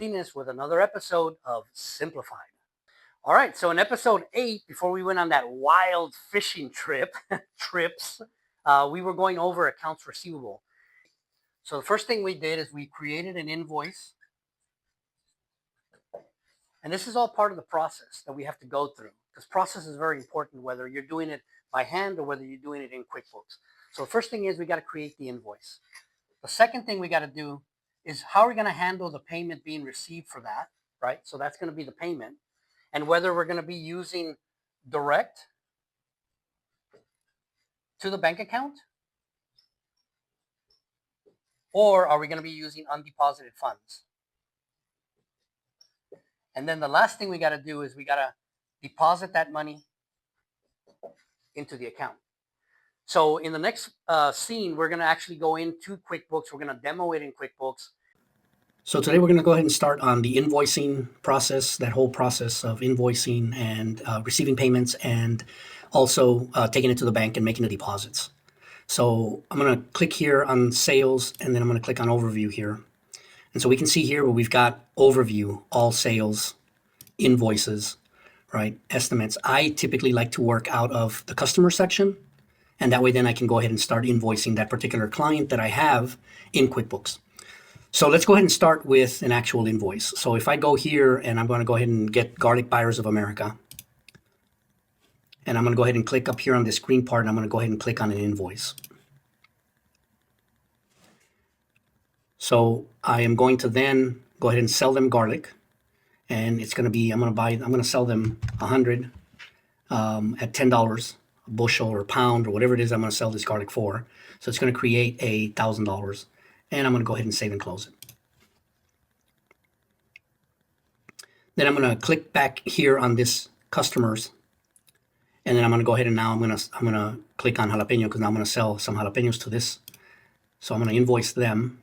Martinez with another episode of Simplified. All right, so in episode 8, before we went on that wild fishing trips, we were going over accounts receivable. So the first thing we did is we created an invoice. And this is all part of the process that we have to go through. This process is very important, whether you're doing it by hand or whether you're doing it in QuickBooks. So the first thing is we got to create the invoice. The second thing we got to do is how are we going to handle the payment being received for that, right? So that's going to be the payment. And whether we're going to be using direct to the bank account, or are we going to be using undeposited funds? And then the last thing we got to do is we got to deposit that money into the account. So in the next scene, we're going to actually go into QuickBooks. We're going to demo it in QuickBooks. So today we're going to go ahead and start on the invoicing process, that whole process of invoicing and receiving payments, and also taking it to the bank and making the deposits. So I'm going to click here on sales, and then I'm going to click on overview here. And so we can see here where we've got overview, all sales, invoices, right, estimates. I typically like to work out of the customer section, and that way then I can go ahead and start invoicing that particular client that I have in QuickBooks. So let's go ahead and start with an actual invoice. So if I go here and I'm going to go ahead and get Garlic Buyers of America, and I'm going to go ahead and click up here on this green part, and I'm going to go ahead and click on an invoice. So I am going to then go ahead and sell them garlic, and it's going to be, I'm going to sell them 100 at $10 a bushel or a pound or whatever it is I'm going to sell this garlic for. So it's going to create $1,000, and I'm going to go ahead and save and close it. Then I'm going to click back here on this customers, and then I'm going to go ahead and now I'm going to click on jalapeno, because now I'm going to sell some jalapenos to this. So I'm going to invoice them,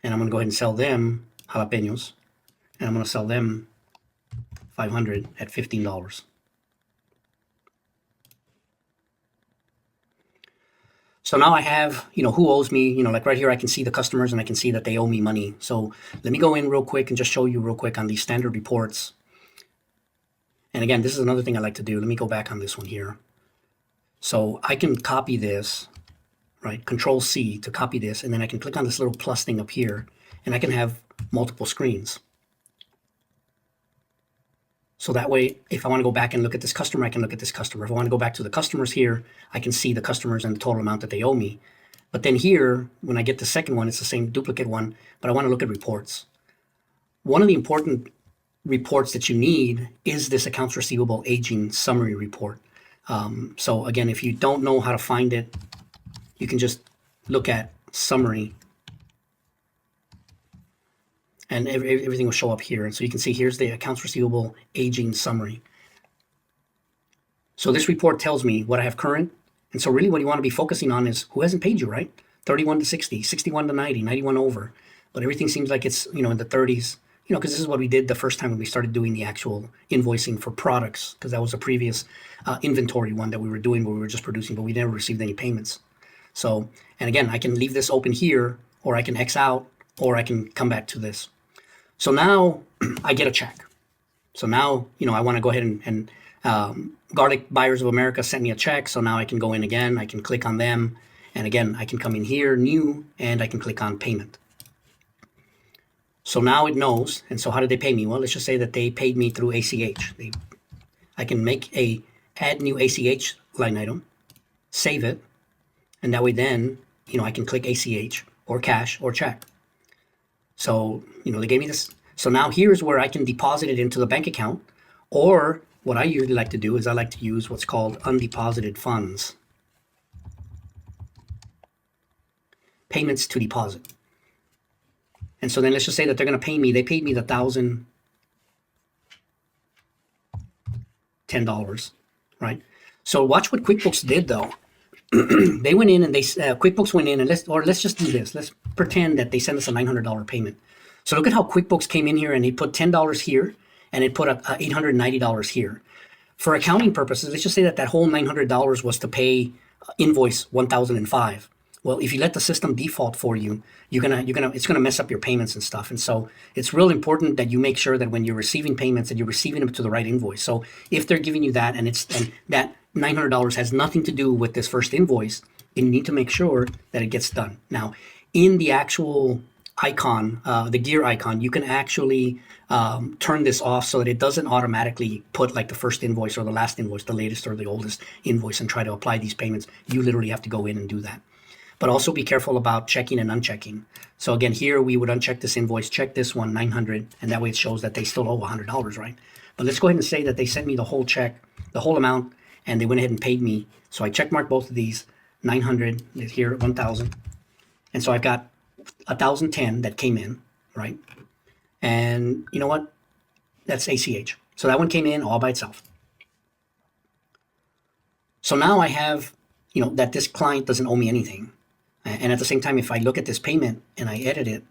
and I'm going to go ahead and sell them jalapenos, and I'm going to sell them 500 at $15. So now I have, who owes me, like right here, I can see the customers and I can see that they owe me money. So let me go in real quick and just show you real quick on these standard reports. And again, this is another thing I like to do. Let me go back on this one here. So I can copy this, right? Control C to copy this. And then I can click on this little plus thing up here, and I can have multiple screens. So that way, if I want to go back and look at this customer, I can look at this customer. If I want to go back to the customers here, I can see the customers and the total amount that they owe me. But then here, when I get the second one, it's the same duplicate one, but I want to look at reports. One of the important reports that you need is this accounts receivable aging summary report. So again, if you don't know how to find it, you can just look at summary, and everything will show up here. And so you can see here's the accounts receivable aging summary. So this report tells me what I have current. And so really what you want to be focusing on is who hasn't paid you, right? 31 to 60, 61 to 90, 91 over. But everything seems like it's, in the 30s, because this is what we did the first time when we started doing the actual invoicing for products, because that was a previous inventory one that we were doing where we were just producing, but we never received any payments. So, and again, I can leave this open here, or I can X out, or I can come back to this. So now I get a check. So now, I want to go ahead and Garlic Buyers of America sent me a check. So now I can go in again. I can click on them. And again, I can come in here, new, and I can click on payment. So now it knows. And so how did they pay me? Well, let's just say that they paid me through ACH. I can make a add new ACH line item, save it. And that way then, I can click ACH or cash or check. So, they gave me this. So now here's where I can deposit it into the bank account. Or what I usually like to do is I like to use what's called undeposited funds. Payments to deposit. And so then let's just say that they're going to pay me. They paid me the $1,010, right? So watch what QuickBooks did though. They went in and QuickBooks went in and let's just do this. Let's pretend that they sent us a $900 payment. So look at how QuickBooks came in here and he put $10 here and it put $890 here. For accounting purposes, let's just say that whole $900 was to pay invoice 1005. Well, if you let the system default for you, it's gonna mess up your payments and stuff. And so it's real important that you make sure that when you're receiving payments, that you're receiving them to the right invoice. So if they're giving you that, and that $900 has nothing to do with this first invoice, you need to make sure that it gets done. Now, in the actual icon, the gear icon, you can actually turn this off so that it doesn't automatically put like the first invoice or the last invoice, the latest or the oldest invoice, and try to apply these payments. You literally have to go in and do that. But also be careful about checking and unchecking. So again, here we would uncheck this invoice, check this one, 900, and that way it shows that they still owe $100, right? But let's go ahead and say that they sent me the whole check, the whole amount, and they went ahead and paid me. So I check marked both of these, 900, here 1,000. And so I've got 1,010 that came in, right? And you know what? That's ACH. So that one came in all by itself. So now I have, that this client doesn't owe me anything. And at the same time, if I look at this payment and I edit it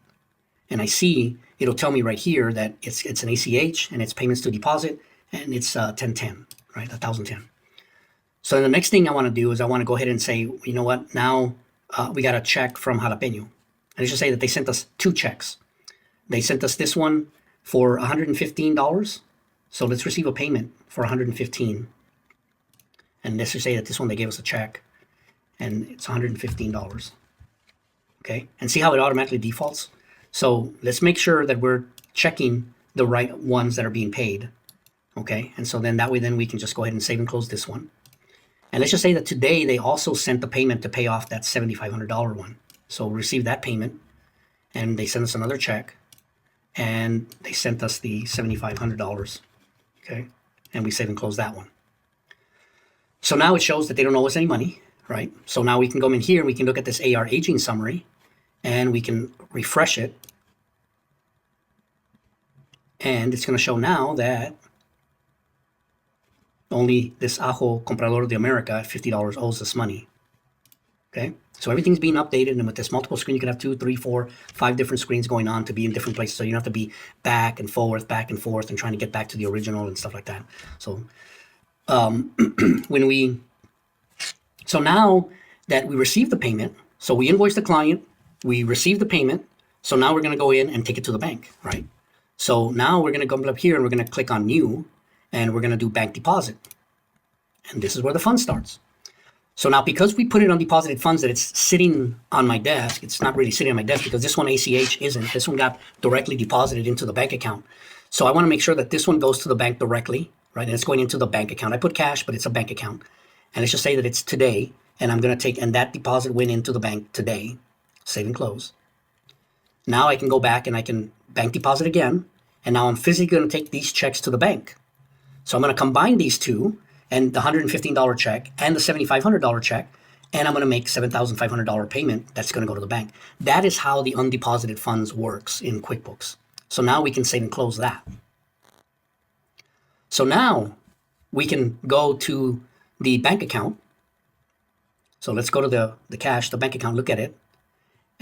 and I see, it'll tell me right here that it's an ACH and it's payments to deposit and it's 1010, right? 1,010. So the next thing I want to do is I want to go ahead and say, you know what? Now we got a check from Jalapeno. And I should say that they sent us 2 checks. They sent us this one for $115. So let's receive a payment for $115. And let's just say that this one, they gave us a check and it's $115. Okay, and see how it automatically defaults? So let's make sure that we're checking the right ones that are being paid. Okay, and so then that way then we can just go ahead and save and close this one. And let's just say that today they also sent the payment to pay off that $7,500 one. So we'll receive that payment and they sent us another check and they sent us the $7,500. Okay, and we save and close that one. So now it shows that they don't owe us any money, right? So now we can go in here and we can look at this AR aging summary and we can refresh it. And it's going to show now that only this Ajo Comprador de America at $50 owes us money. Okay, so everything's being updated, and with this multiple screen, you can have 2, 3, 4, 5 different screens going on to be in different places. So you don't have to be back and forth, and trying to get back to the original and stuff like that. So so now that we received the payment, so we invoiced the client, we received the payment, so now we're going to go in and take it to the bank, right? So now we're going to come up here and we're going to click on new and we're going to do bank deposit. And this is where the fun starts. So now because we put it on deposited funds that it's sitting on my desk, it's not really sitting on my desk because this one ACH isn't. This one got directly deposited into the bank account. So I want to make sure that this one goes to the bank directly, right? And it's going into the bank account. I put cash, but it's a bank account. And let's just say that it's today, and I'm going to take, and that deposit went into the bank today, save and close. Now I can go back and I can bank deposit again, and now I'm physically going to take these checks to the bank. So I'm going to combine these two, and the $115 check and the $7,500 check, and I'm going to make $7,500 payment that's going to go to the bank. That is how the undeposited funds works in QuickBooks. So now we can save and close that. So now we can go to the bank account. So let's go to the cash, the bank account, look at it.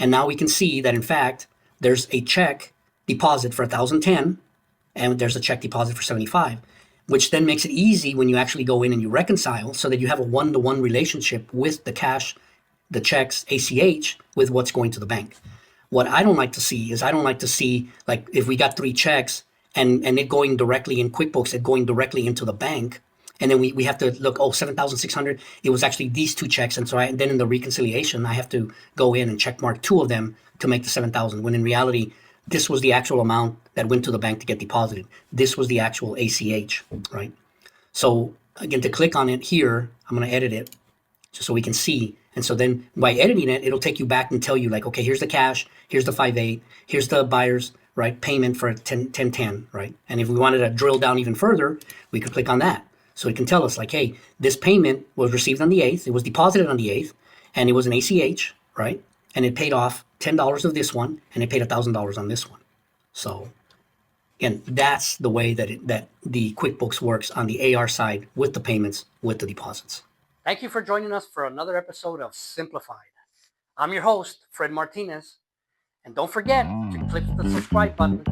And now we can see that in fact, there's a check deposit for $1,010 and there's a check deposit for $75, which then makes it easy when you actually go in and you reconcile so that you have a one-to-one relationship with the cash, the checks, ACH, with what's going to the bank. What I don't like to see is like if we got 3 checks and it going directly in QuickBooks, it going directly into the bank. And then we have to look, 7,600, it was actually these 2 checks. And so then in the reconciliation, I have to go in and check mark 2 of them to make the 7,000, when in reality, this was the actual amount that went to the bank to get deposited. This was the actual ACH, right? So again, to click on it here, I'm going to edit it just so we can see. And so then by editing it, it'll take you back and tell you like, okay, here's the cash, here's the 5/8, here's the buyer's, right, payment for 1010, right? And if we wanted to drill down even further, we could click on that. So it can tell us like, hey, this payment was received on the 8th, it was deposited on the 8th, and it was an ACH, right? And it paid off $10 of this one, and it paid $1,000 on this one. So again, that's the way that the QuickBooks works on the AR side with the payments, with the deposits. Thank you for joining us for another episode of Simplified. I'm your host, Fred Martinez, and don't forget to click the subscribe button.